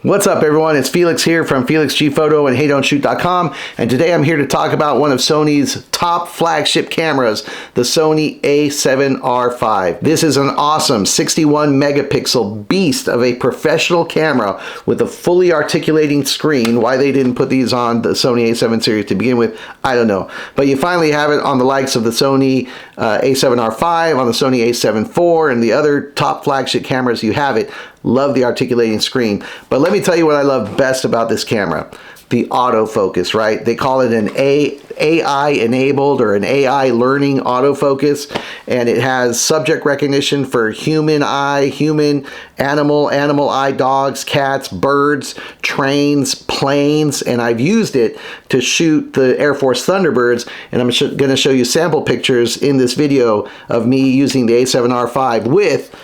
What's up, everyone? It's Felix here from FelixGPhoto and HeyDon'tShoot.com, and today I'm here to talk about one of Sony's top flagship cameras, the Sony A7R5. This is an awesome 61 megapixel beast of a professional camera with a fully articulating screen. Why they didn't put these on the Sony A7 series to begin with, I don't know. But you finally have it on the likes of the Sony A7R5, on the Sony A7 IV, and the other top flagship cameras. You have it. Love the articulating screen. But let me tell you what I love best about this camera. The autofocus, right? They call it an AI enabled or an AI learning autofocus, and it has subject recognition for human eye, human, animal eye, dogs, cats, birds, trains, planes, and I've used it to shoot the Air Force Thunderbirds, and I'm going to show you sample pictures in this video of me using the A7R5 with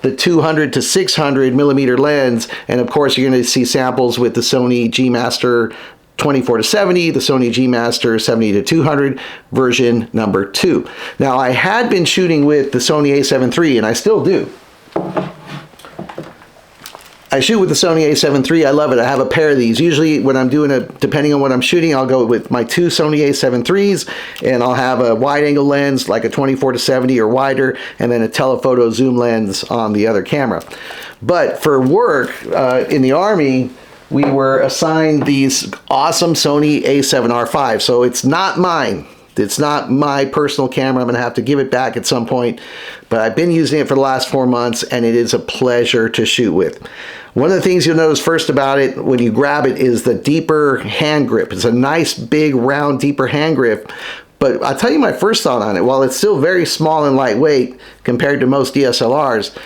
the 200 to 600 millimeter lens, and of course you're going to see samples with the Sony G Master 24 to 70, the Sony G Master 70 to 200 version number 2. Now I had been shooting with the Sony A7 III, and I still do. I shoot with the Sony A7 III. I love it. I have a pair of these. Usually when I'm doing depending on what I'm shooting, I'll go with my two Sony A7 IIIs, and I'll have a wide angle lens like a 24 to 70 or wider, and then a telephoto zoom lens on the other camera. But for work in the Army, we were assigned these awesome Sony A7R5. So it's not mine. It's not my personal camera. I'm going to have to give it back at some point, but I've been using it for the last 4 months, and it is a pleasure to shoot with. One of the things you'll notice first about it when you grab it is the deeper hand grip. It's a nice, big, round, deeper hand grip. But I'll tell you my first thought on it. While it's still very small and lightweight compared to most DSLRs,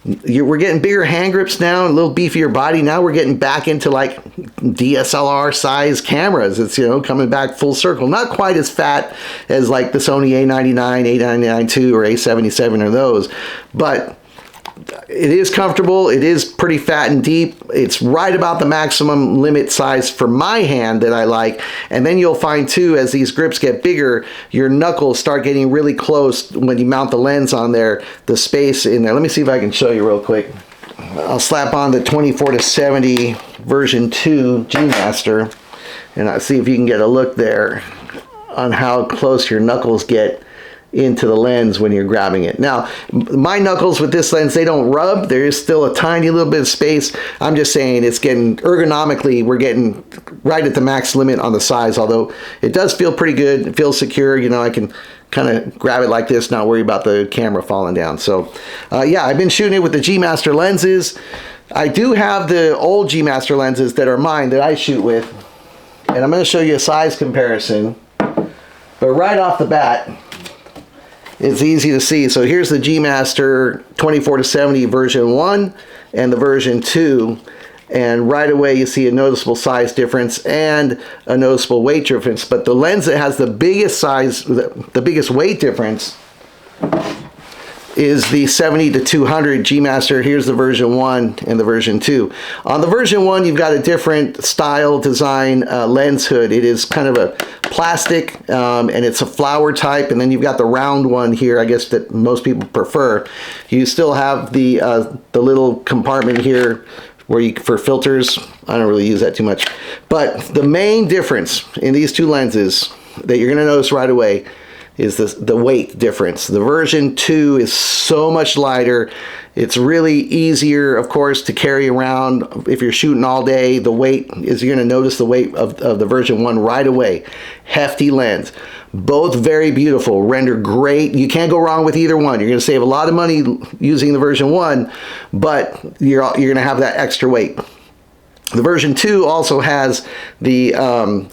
we're getting bigger hand grips now, a little beefier body. Now we're getting back into like DSLR size cameras. It's, you know, coming back full circle. Not quite as fat as like the Sony A99, A99 II, or A77 or those, but it is comfortable. It is pretty fat and deep. It's right about the maximum limit size for my hand that I like. And then you'll find too, as these grips get bigger, your knuckles start getting really close when you mount the lens on there, the space in there. Let me see if I can show you real quick. I'll slap on the 24 to 70 version 2 G Master, and I'll see if you can get a look there on how close your knuckles get into the lens when you're grabbing it. Now, my knuckles with this lens, they don't rub. There is still a tiny little bit of space. I'm just saying it's getting ergonomically, we're getting right at the max limit on the size, although it does feel pretty good. It feels secure. You know, I can kind of grab it like this, not worry about the camera falling down. So yeah, I've been shooting it with the G Master lenses. I do have the old G Master lenses that are mine that I shoot with, and I'm going to show you a size comparison. But right off the bat, it's easy to see. So here's the G Master 24 to 70 version 1 and the version 2. And right away you see a noticeable size difference and a noticeable weight difference. But the lens that has the biggest size, the biggest weight difference is the 70 to 200 G Master. Here's the version 1 and the version 2. On the version 1, you've got a different style design lens hood. It is kind of a plastic, and it's a flower type, and then you've got the round one here, I guess, that most people prefer. You still have the little compartment here where for filters. I don't really use that too much. But the main difference in these two lenses that you're going to notice right away is the weight difference. The version 2 is so much lighter. It's really easier, of course, to carry around if you're shooting all day. The weight is, you're going to notice the weight of the version 1 right away. Hefty lens. Both very beautiful, render great. You can't go wrong with either one. You're going to save a lot of money using the version 1, but you're going to have that extra weight. The version 2 also has the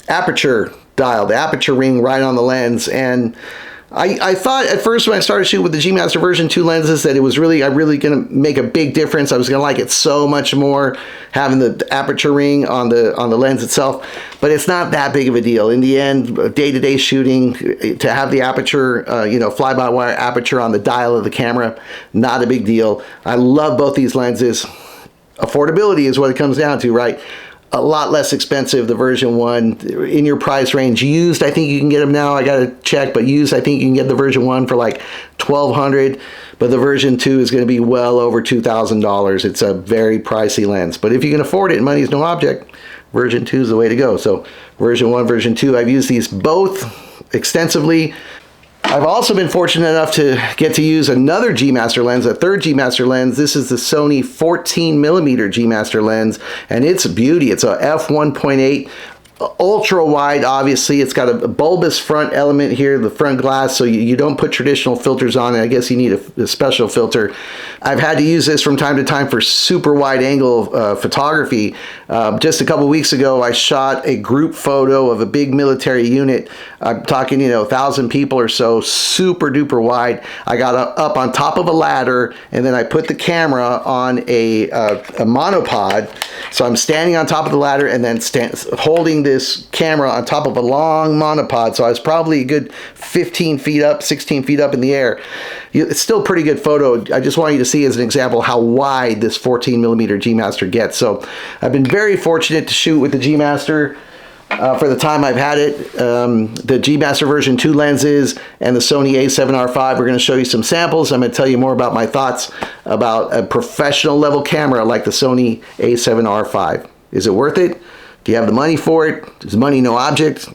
aperture dial, the aperture ring right on the lens, and I thought at first when I started shooting with the G Master version 2 lenses that it was really going to make a big difference. I was going to like it so much more having the aperture ring on the lens itself, but it's not that big of a deal. In the end, day-to-day shooting, to have the aperture, you know, fly-by-wire aperture on the dial of the camera, not a big deal. I love both these lenses. Affordability is what it comes down to, right? a lot less expensive, the version 1, in your price range. Used, I think you can get them now. I got to check, but used, I think you can get the version 1 for like $1,200, but the version 2 is going to be well over $2,000. It's a very pricey lens, but if you can afford it and money is no object, version 2 is the way to go. So version 1, version 2, I've used these both extensively. I've also been fortunate enough to get to use another G Master lens, a third G Master lens. This is the Sony 14mm G Master lens, and it's a beauty. It's a f1.8 ultra wide. Obviously it's got a bulbous front element here, the front glass, so you don't put traditional filters on it. I guess you need a special filter. I've had to use this from time to time for super wide angle photography. Just a couple weeks ago I shot a group photo of a big military unit. I'm talking 1,000 people or so, super duper wide. I got up on top of a ladder and then I put the camera on a monopod. So I'm standing on top of the ladder and then holding this camera on top of a long monopod. So I was probably a good 15 feet up, 16 feet up in the air. It's still a pretty good photo. I just want you to see as an example how wide this 14mm G Master gets. So I've been very fortunate to shoot with the G Master for the time I've had it. The G Master version 2 lenses and the Sony A7R5. We're going to show you some samples. I'm going to tell you more about my thoughts about a professional level camera like the Sony A7R5. Is it worth it? Do you have the money for it? Is money no object?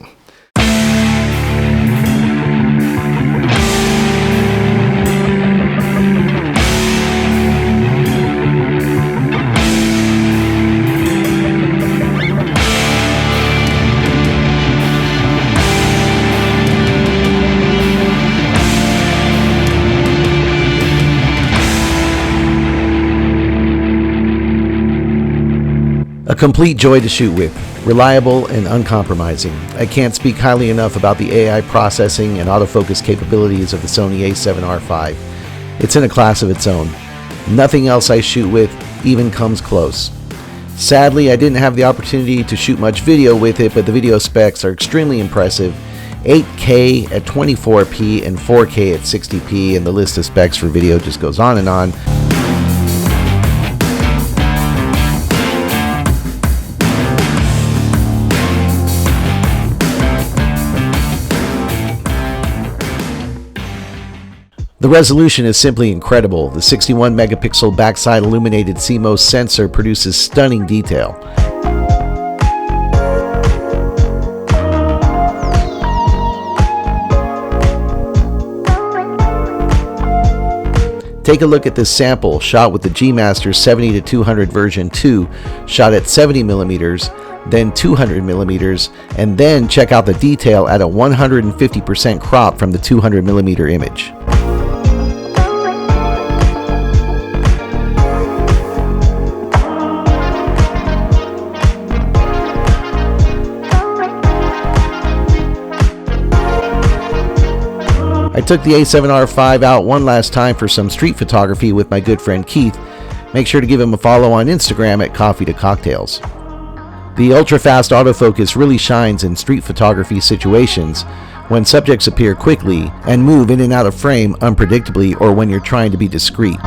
A complete joy to shoot with, reliable and uncompromising. I can't speak highly enough about the AI processing and autofocus capabilities of the Sony A7R5. It's in a class of its own. Nothing else I shoot with even comes close. Sadly, I didn't have the opportunity to shoot much video with it, but the video specs are extremely impressive. 8K at 24p and 4K at 60p, and the list of specs for video just goes on and on. The resolution is simply incredible. The 61 megapixel backside illuminated CMOS sensor produces stunning detail. Take a look at this sample shot with the G Master 70-200 version 2, shot at 70mm, then 200mm, and then check out the detail at a 150% crop from the 200mm image. I took the A7R5 out one last time for some street photography with my good friend Keith. Make sure to give him a follow on Instagram at Coffee to Cocktails. The ultra-fast autofocus really shines in street photography situations when subjects appear quickly and move in and out of frame unpredictably, or when you're trying to be discreet.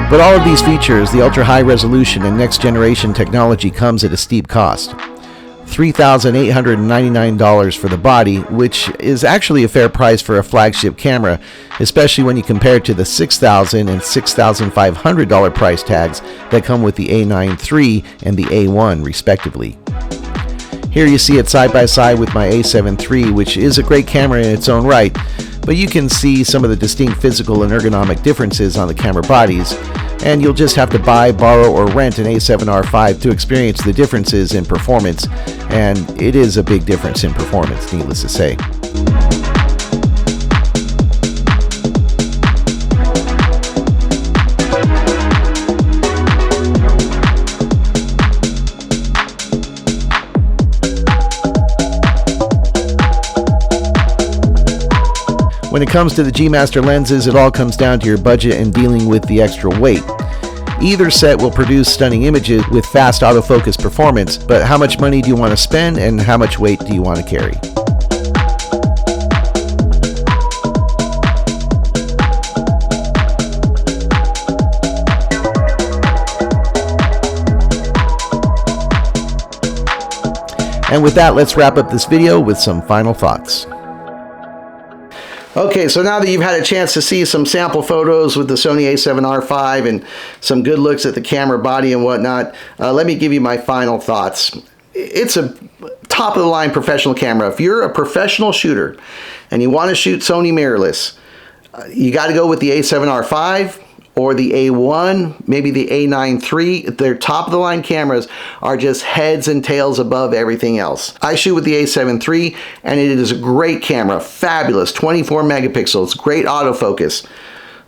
But all of these features, the ultra-high resolution and next-generation technology, comes at a steep cost. $3,899 for the body, which is actually a fair price for a flagship camera, especially when you compare it to the $6,000 and $6,500 price tags that come with the A9 III and the A1 respectively. Here you see it side by side with my A7 III, which is a great camera in its own right, but you can see some of the distinct physical and ergonomic differences on the camera bodies, and you'll just have to buy, borrow, or rent an A7R5 to experience the differences in performance, and it is a big difference in performance, needless to say. When it comes to the G Master lenses, it all comes down to your budget and dealing with the extra weight. Either set will produce stunning images with fast autofocus performance, but how much money do you want to spend and how much weight do you want to carry? And with that, let's wrap up this video with some final thoughts. Okay, so now that you've had a chance to see some sample photos with the Sony A7R5 and some good looks at the camera body and whatnot, let me give you my final thoughts. It's a top-of-the-line professional camera. If you're a professional shooter and you want to shoot Sony mirrorless, you got to go with the A7R5 or the A1, maybe the A9 III. Their top-of-the-line cameras are just heads and tails above everything else. I shoot with the A7 III, and it is a great camera, fabulous, 24 megapixels, great autofocus.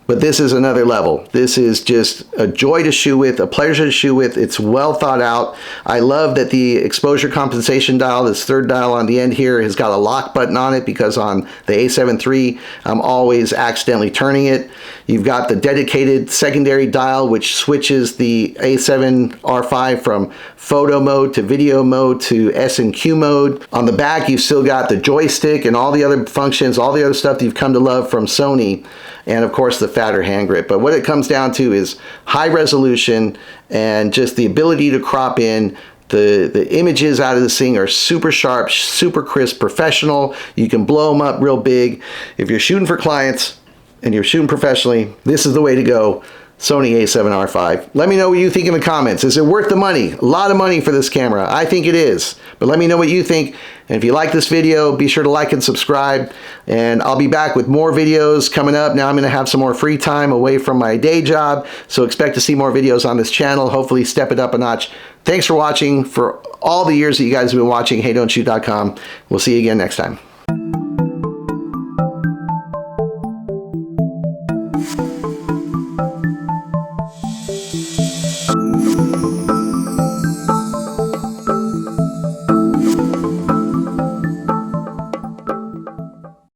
But this is another level. This is just a joy to shoot with, a pleasure to shoot with. It's well thought out. I love that the exposure compensation dial, this third dial on the end here, has got a lock button on it, because on the A7 III, I'm always accidentally turning it. You've got the dedicated secondary dial, which switches the A7R5 from photo mode to video mode to S&Q mode. On the back, you've still got the joystick and all the other functions, all the other stuff that you've come to love from Sony, and of course the fatter hand grip. But what it comes down to is high resolution and just the ability to crop in. The images out of this thing are super sharp, super crisp, professional. You can blow them up real big. If you're shooting for clients and you're shooting professionally, this is the way to go. Sony A7R5. Let me know what you think in the comments. Is it worth the money? A lot of money for this camera. I think it is. But let me know what you think. And if you like this video, be sure to like and subscribe. And I'll be back with more videos coming up. Now I'm going to have some more free time away from my day job, so expect to see more videos on this channel. Hopefully step it up a notch. Thanks for watching. For all the years that you guys have been watching HeyDon'tShoot.com. We'll see you again next time.